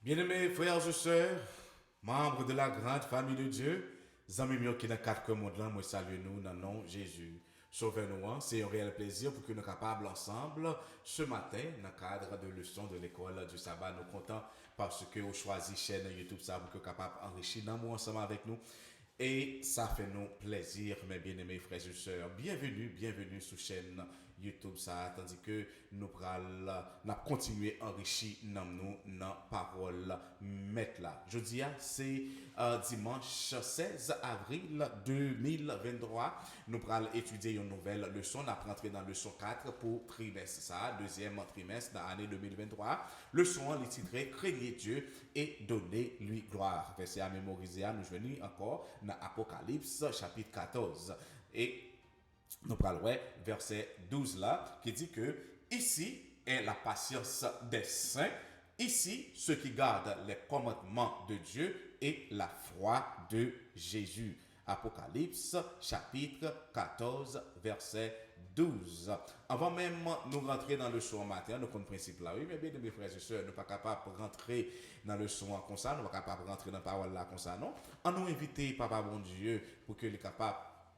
Bien-aimés frères et sœurs, membres de la grande famille de Dieu, amis mieux qui dans quatre mondes là, moi salue nous dans le nom de Jésus. Sauvez-nous, c'est un réel plaisir pour que nous soyons capables ensemble ce matin, dans le cadre de leçon de l'école du sabbat. Nous comptons parce que vous choisi chaîne YouTube ça pour que capable d'enrichir l'amour ensemble avec nous. Et ça fait nous plaisir, mes bien-aimés frères et sœurs. Bienvenue sur chaîne YouTube ça, tandis que nous allons continuer à enrichir nous dans parole mettre là. Jeudi, c'est dimanche 16 avril 2023. Nous allons étudier une nouvelle leçon. Nous allons rentrer dans la leçon 4 pour trimestre ça, deuxième trimestre de l'année 2023. Leçon est titrée Craignez Dieu et donnez-lui gloire. Verset à mémoriser, nous venons encore dans Apocalypse chapitre 14. Et nous parlons verset 12 là, qui dit que ici est la patience des saints, ici ceux qui gardent les commandements de Dieu et la foi de Jésus. Apocalypse chapitre 14 verset 12. Avant même nous rentrer dans le son matin, nous connaissons le principe là, oui, mais bien mes frères et sœurs, nous ne sommes pas capables de rentrer dans le son comme ça, nous ne sommes pas capables de rentrer dans la parole là comme ça, non. On nous invite, Papa bon Dieu, pour qu'il est capable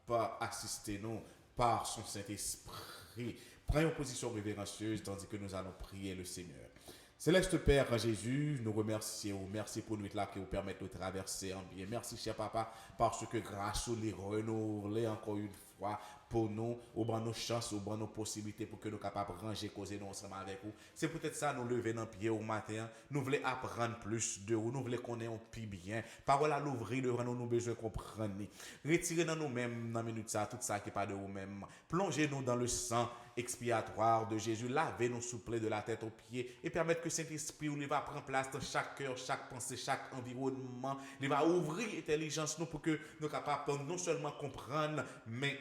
d'assister nous par son Saint-Esprit. Prenons une position révérencieuse tandis que nous allons prier le Seigneur. Céleste Père Jésus, nous remercions. Merci pour nous là qui nous permettent de traverser en bien. Merci, cher Papa, parce que grâce au les renouveler encore une fois pour nous, au bon nos chances, au bon nos possibilités pour que nous soyons capables de ranger, causer nous ensemble avec vous. C'est peut-être ça, nous lever dans le pied au matin. Nous voulons apprendre plus de vous. Nous voulons connaître un peu bien. Parole à l'ouvrir devant nous, nous besoin de comprendre. Retirez dans nous-mêmes, dans la minute ça, tout ça qui n'est pas de vous-même. Plongez-nous dans le sang expiatoire de Jésus. Lavez-nous souple de la tête aux pieds et permettez que Saint-Esprit il va prendre place dans chaque cœur, chaque pensée, chaque environnement. Il va ouvrir l'intelligence nous pour que nous soyons capables non seulement comprendre, mais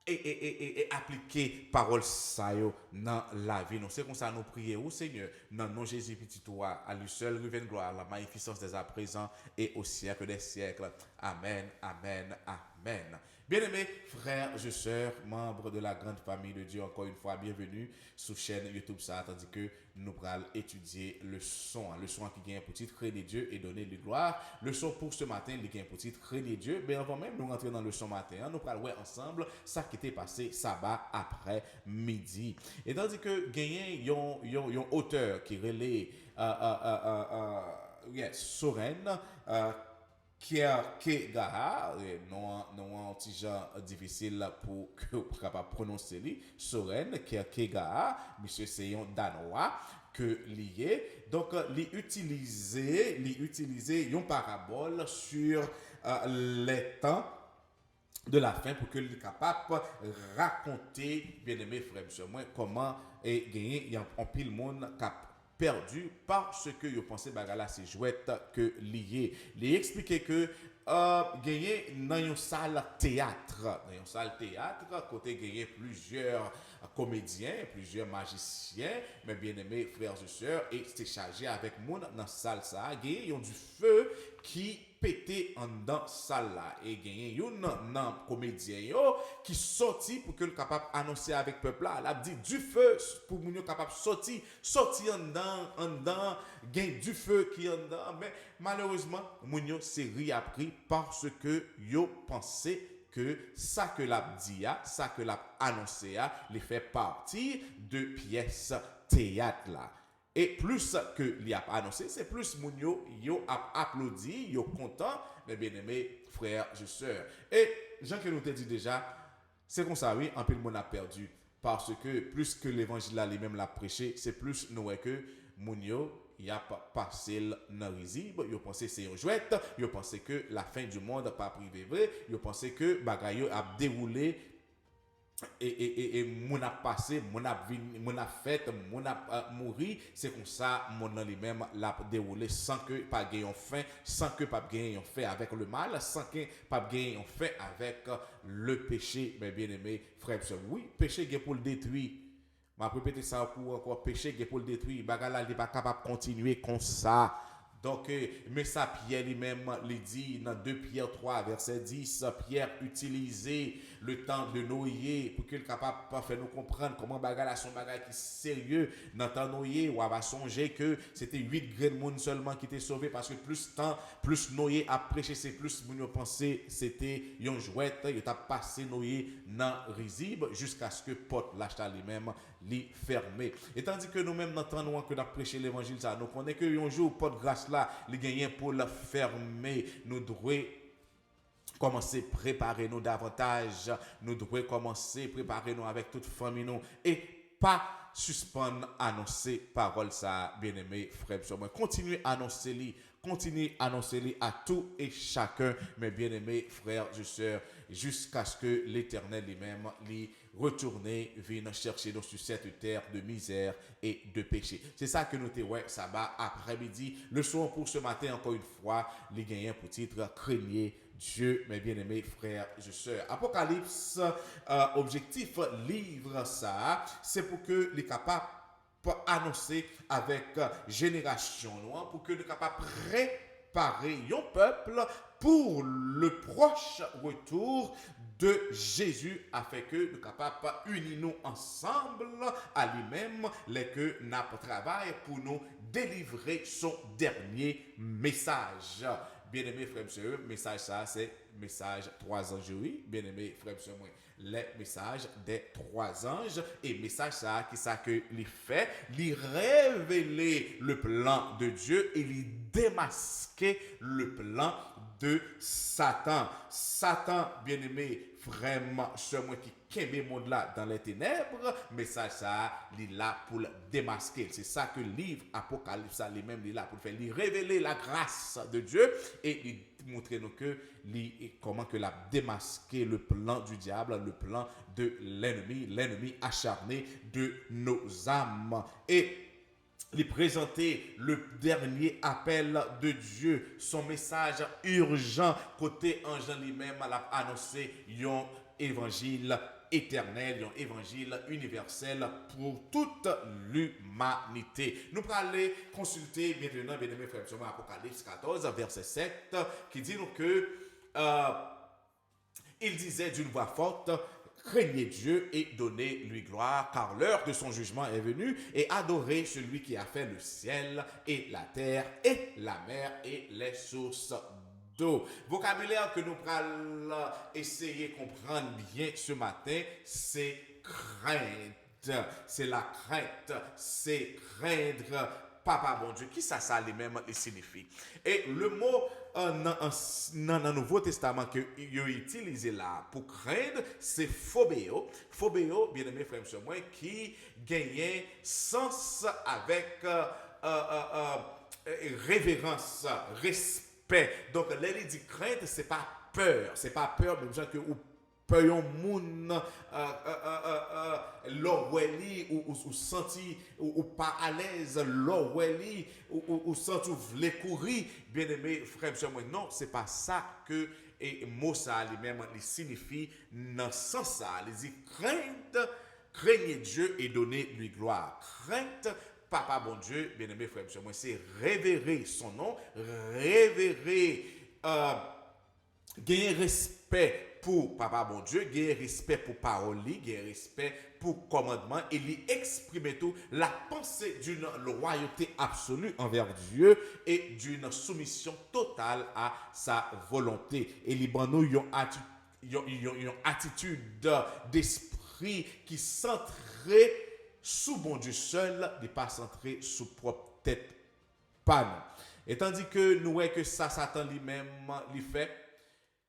et appliquer parole ça dans la vie. Nous c'est comme ça nous prions au Seigneur dans nom Jésus petit toi à lui seul revienne gloire la magnificence des à présent et au siècle des siècles. Amen, amen, amen. Bien-aimés frères et sœurs, membres de la grande famille de Dieu, encore une fois, bienvenue sur chaîne YouTube ça, tandis que nous allons étudier le son qui gagne pour titre Craignez Dieu et donner lui gloire. Le son pour ce matin, il gagne pour titre Craignez Dieu. Mais avant même de rentrer dans le son matin, nous allons voir ensemble ça qui était passé sabbat après midi. Et tandis que gagné un auteur qui relaie Soren Kierkegaard, non un petit genre difficile pour capable prononcer lui, Soren Kierkegaard, monsieur c'est un danois que lié. Donc il utilisait une parabole sur les temps de la fin pour que le capable raconter bien aimé frère monsieur moi comment et gagner il y a un pile monde cap perdu parce que yo pensé bagala c'est jouette que lié les expliquer que gagner dans une salle théâtre côté gagner plusieurs comédiens plusieurs magiciens mais bien aimés frères et sœurs et c'était chargé avec monde dans salle ça gagner du feu qui pété en dans salle là et gagné un comédien yo qui sorti pour que le capable annoncer avec peuple là a dit du feu pour moun yo capable sorti en dedans gain du feu qui en dedans mais malheureusement moun yo c'est ri appris parce que yo pensé que ça que l'a dit ça que l'a annoncé les fait partie de pièces théâtre là. Et plus que l'y a annoncé, c'est plus moun yo a applaudi, yo content, mes bien-aimés frères et sœurs. Et Jean que nous te dit déjà, c'est comme ça oui, un peu le monde a perdu parce que plus que l'évangile là lui-même l'a prêché, c'est plus nous que moun yo y a passé dans risible, yo pensé c'est une jouette, yo pensé que la fin du monde pas privé vrai, yo pensé que bagay yo a déroulé et mon a passé, mon a fait, mon a mouru, c'est comme ça mon lui-même l'a déroulé sans que pas gagne fin, sans que pas gagne fait avec le mal, sans que pas gagne fait avec le péché, mes bien-aimés frères et sœurs. Oui, péché est pour le détruire. Je vais répéter ça pour encore péché est pour le détruire. Bagala n'est pas capable de continuer comme ça. Donc, mais ça, Pierre lui-même, il dit dans 2 Pierre 3, verset 10, Pierre utilisait le temps de Noé pour qu'il soit capable de faire nous comprendre comment bagage son bagage qui est sérieux. Dans le temps de Noé, on va songer que c'était 8 grains de monde seulement qui étaient sauvés parce que plus temps, plus Noé a prêché, c'est plus nous pensé c'était une jouette, il a passé Noé dans risible jusqu'à ce que porte l'achat lui-même li fermé. Et tandis que nous-mêmes dans le temps que nous avons prêché l'évangile, ça, nous connaissons que un jour, porte grâce là, les gagnants pour la fermer, nous devons commencer à préparer nous davantage, nous devons commencer à préparer nous avec toute famille nous et pas suspendre annoncer parole ça, bien-aimés frères et sœurs. Continuez à annoncer à tout et chacun, mes bien-aimés frères et sœurs, jusqu'à ce que l'Éternel lui-même lui retourne, vienne chercher nous sur cette terre de misère et de péché. C'est ça que nous te ouais, sabbat après-midi. Le son pour ce matin, encore une fois, les gagnants pour titre craignez Dieu, mes bien-aimés frères et sœurs. Apocalypse, objectif livre ça, c'est pour que les capables pour annoncer avec génération noire, pour que nous capables préparer un peuple pour le proche retour de Jésus, afin que nous capables unir nous ensemble à lui-même, les que nous travaillons pour nous délivrer son dernier message. Bien-aimés frères et sœurs, message ça, c'est message 3 anges, oui. Bien-aimés frères et sœurs, les messages des 3 anges et message ça qui ça que il fait, il révéler le plan de Dieu et il démasquer le plan de Satan. Satan, bien-aimé, vraiment, moi qui kembe monde là dans les ténèbres, message ça, il est là pour le démasquer. C'est ça que le livre Apocalypse lui-même est là pour faire, il révéler la grâce de Dieu et il montrer nous que comment que l'a démasqué le plan du diable, le plan de l'ennemi acharné de nos âmes. Et il présentait le dernier appel de Dieu, son message urgent côté ange lui-même a annoncé un évangile éternel, un évangile universel pour toute l'humanité. Nous allons aller consulter maintenant, bien aimés frères et sœurs, Apocalypse 14, verset 7, qui dit nous que il disait d'une voix forte, craignez Dieu et donnez-lui gloire, car l'heure de son jugement est venue, et adorez celui qui a fait le ciel et la terre et la mer et les sources d'eau. Vocabulaire que nous allons essayer de comprendre bien ce matin, c'est crainte. C'est la crainte, c'est craindre Papa bon Dieu. Qui ça lui-même signifie? Et le mot dans le Nouveau Testament que il utilisé là pour craindre, c'est phobéo. Phobéo, bien aimé frère et moi, qui gagnait sens avec révérence, respect. Donc, là, il dit crainte, c'est pas peur. C'est pas peur, même gens que ou peur moun l'oueli ou senti ou pas à l'aise l'oueli ou senti ou vle courir, bien aimé frère et moi. Non, c'est pas ça que et mot ça lui-même il signifie dans sens ça. Il dit crainte, craignez Dieu et donnez-lui gloire. Crainte Papa bon Dieu, bien aimé frère et moi, c'est révérer son nom, révérer gagner respect pour Papa bon Dieu, gagner respect pour parole, gagner respect pour commandement et lui exprimer tout la pensée d'une loyauté absolue envers Dieu et d'une soumission totale à sa volonté. Et il nous une attitude d'esprit qui centrée sous bon Dieu seul, n'est pas centré sous propre tête pas nous. Et tandis que nous voyons que ça Satan lui-même lui fait,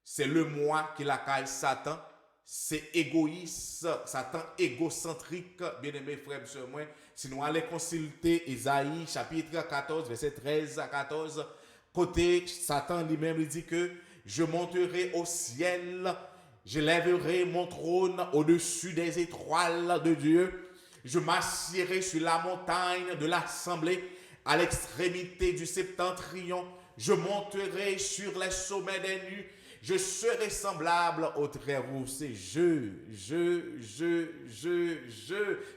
c'est le moi qui la caille Satan, c'est égoïste, Satan égocentrique, bien-aimés frères et sœurs, si nous allons consulter Isaïe chapitre 14, verset 13 à 14, côté Satan lui-même il dit que je monterai au ciel, je lèverai mon trône au-dessus des étoiles de Dieu, je m'assierai sur la montagne de l'assemblée, à l'extrémité du septentrion, je monterai sur les sommets des nues, Je serai semblable au Très-Haut. C'est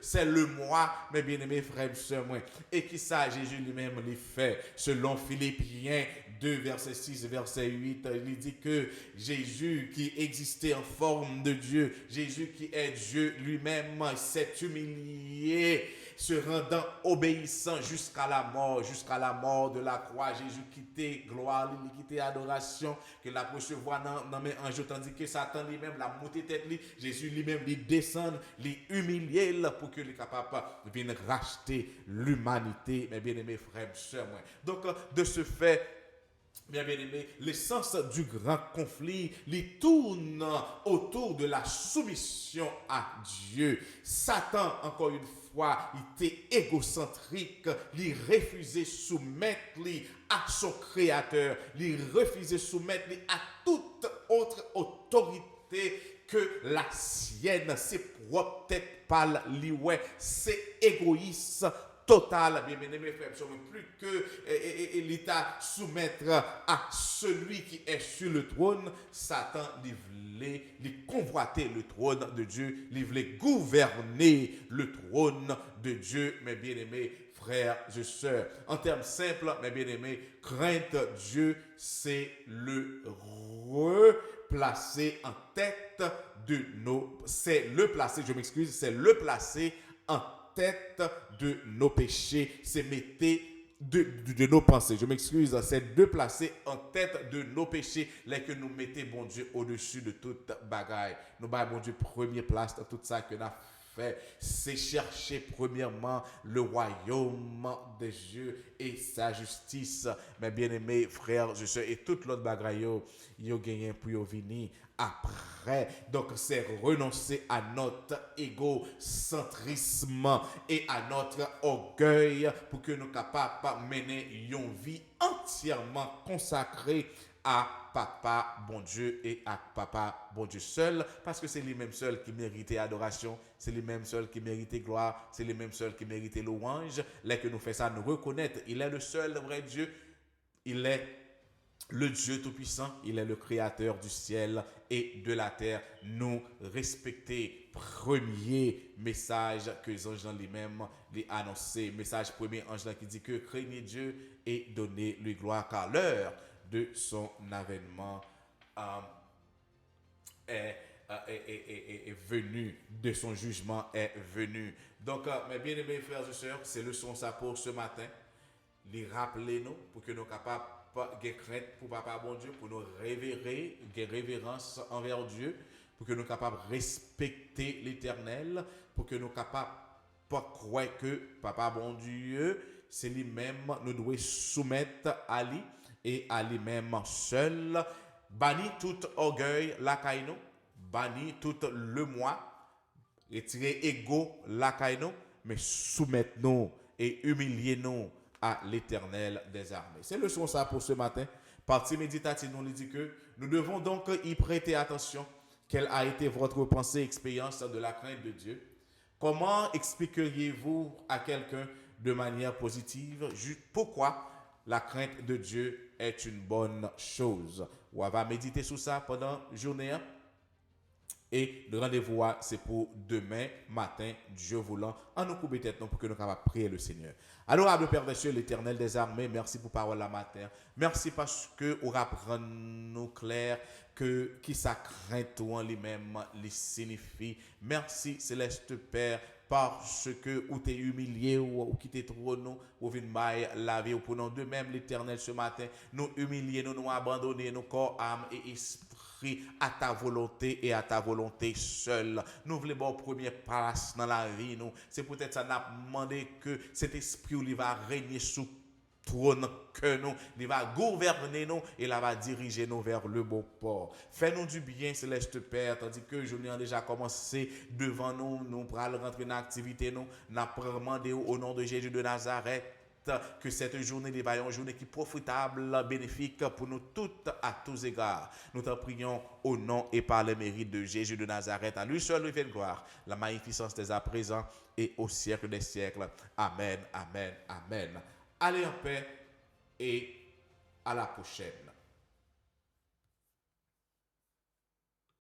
c'est le moi, mes bien-aimés frères et sœurs, moi. Et qui ça, Jésus lui-même les fait, selon Philippiens 2, verset 6, verset 8, il dit que Jésus qui existait en forme de Dieu, Jésus qui est Dieu lui-même, s'est humilié, se rendant obéissant jusqu'à la mort de la croix. Jésus quittait gloire, il quittait adoration, que la recevoir dans mes anges, tandis que Satan lui-même la monté tête, Jésus lui-même lui descend, lui humilier pour que les capable vienne racheter l'humanité, mes bien-aimés frères et sœurs. Donc, de ce fait, bien aimé, l'essence du grand conflit, il tourne autour de la soumission à Dieu. Satan, encore une fois, il était égocentrique, il refusait soumettre à son créateur, il refusait soumettre à toute autre autorité que la sienne. C'est propre tête pâle, c'est égoïste total, bien aimé frère, plus que l'État soumettre à celui qui est sur le trône. Satan voulait convoiter le trône de Dieu, il voulait gouverner le trône de Dieu, mes bien-aimés frères et sœurs. En termes simples, mes bien-aimés, crainte Dieu, c'est le replacer en tête de nos... C'est le placer en tête de nos péchés, c'est mettre de nos pensées. Je m'excuse, c'est de placer en tête de nos péchés, les que nous mettons, bon Dieu, au-dessus de toute bagaille. Nous baillons, bon Dieu, première place dans tout ça que nous avons fait. C'est chercher premièrement le royaume de Dieu et sa justice. Mes bien-aimés frères, je sais, et toute l'autre bagaille, yo gagné pour yo venir après. Donc, c'est renoncer à notre égocentrisme et à notre orgueil pour que nous soyons capables de mener une vie entièrement consacrée à Papa, bon Dieu, et à Papa, bon Dieu seul, parce que c'est lui-même seul qui méritait adoration, c'est lui-même seul qui méritait gloire, c'est lui-même seul qui méritait louange. Là que nous faisons ça, nous reconnaître, il est le seul vrai Dieu, il est le Dieu Tout-Puissant, il est le Créateur du ciel et de la terre. Nous respecter premier message que les anges lui-même les annoncé. Message premier ange qui dit que craignez Dieu et donnez-lui gloire car l'heure de son avènement est venu, de son jugement est venu. Donc, mes bien-aimés frères et sœurs, c'est le son ça pour ce matin. Les rappeler-nous pour que nous soyons capables de crainte pour Papa bon Dieu, pour nous révérer, de révérence envers Dieu, pour que nous soyons capables de respecter l'Éternel, pour que nous soyons capables de croire que Papa bon Dieu, c'est lui-même, nous devons soumettre à lui et à lui-même seul. Banni tout orgueil, la caïno, banni tout le moi, retirer ego, la caïno, mais soumettez-nous et humiliez-nous à l'Éternel des armées. C'est le son ça pour ce matin. Partie méditative, nous dit que nous devons donc y prêter attention. Quelle a été votre pensée, expérience de la crainte de Dieu? Comment expliqueriez-vous à quelqu'un de manière positive pourquoi la crainte de Dieu est une bonne chose? On va méditer sur ça pendant la journée. Et le rendez-vous, c'est pour demain matin, Dieu voulant, en nous couper tête pour que nous soyons capables de prier le Seigneur. Adorable Père des cieux, l'Éternel des armées, merci pour parole la matin. Merci parce que vous apprenez nous clair que qui ça craint en lui-même, les signifie. Merci Céleste Père, parce que ou t'es humilié ou qui t'es trop nous, ou vin bail la vie ou pour nous de même l'Éternel ce matin, nous humilier, nous abandonner nos corps, âme et esprit à ta volonté et à ta volonté seule. Nous voulons bon première place dans la vie nous. C'est peut-être ça n'a demandé que cet esprit il va régner sous trône que nous, il va gouverner nous et il va diriger nous vers le bon port. Fais-nous du bien, Céleste Père, tandis que je n'ai déjà commencé devant nous, nous pourrons rentrer dans l'activité nous, nous demandé au nom de Jésus de Nazareth que cette journée des une journée qui est profitable, bénéfique pour nous toutes à tous égards. Nous t'en prions au nom et par le mérite de Jésus de Nazareth. À lui seul revienne gloire, la magnificence des à présent et au siècle des siècles. Amen, amen, amen. Allez en paix et à la prochaine.